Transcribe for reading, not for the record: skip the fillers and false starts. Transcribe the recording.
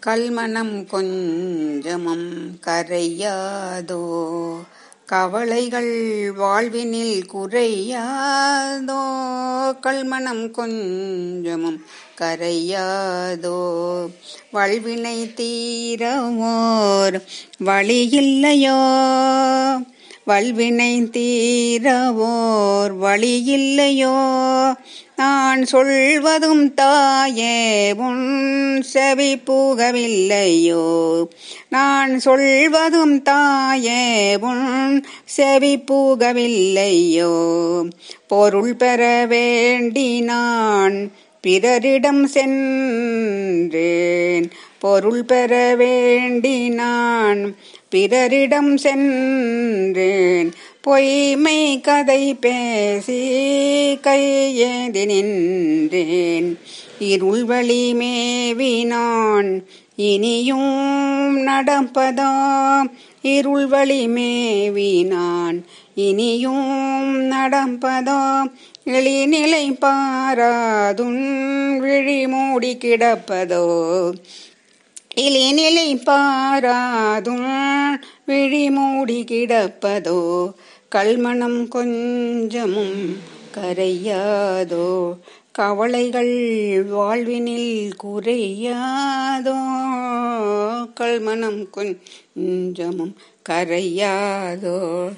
கல்மனம் கொஞ்சமும் கரையாதோ, கவலைகள் வாழ்வினில் குறையாதோ. கல்மனம் கொஞ்சமும் கரையாதோ, வாழ்வினை தீரவோர் வழியில்லையோ. வல்வினை தீரவோர் வழியில்லையோ. நான் சொல்வதும் தாயே உன் செவி புகவில்லையோ. நான் சொல்வதும் தாயே உன் செவி புகவில்லையோ. பொருள் பெற வேண்டி நான் பிறரிடம் சென்றேன். பொருள் பெற வேண்டி நான் பிறரிடம் சென்றேன். பொய்மை கதை பேசி கையேந்தி நின்றேன். இருள் வழி மேவி நான் இனியும் நடப்பதோ. இருள் வழி மேவி நான் இனியும் நடப்பதோ. எளிநிலை பாராதுன் விழி மூடி கிடப்பதோ. இளிநிலை பாராதுன் விழி மூடி கிடப்பதோ. கல்மனம் கொஞ்சமும் கரையாதோ, கவலைகள் வாழ்வினில் குறையாதோ. கல்மனம் கொஞ்சமும் கரையாதோ.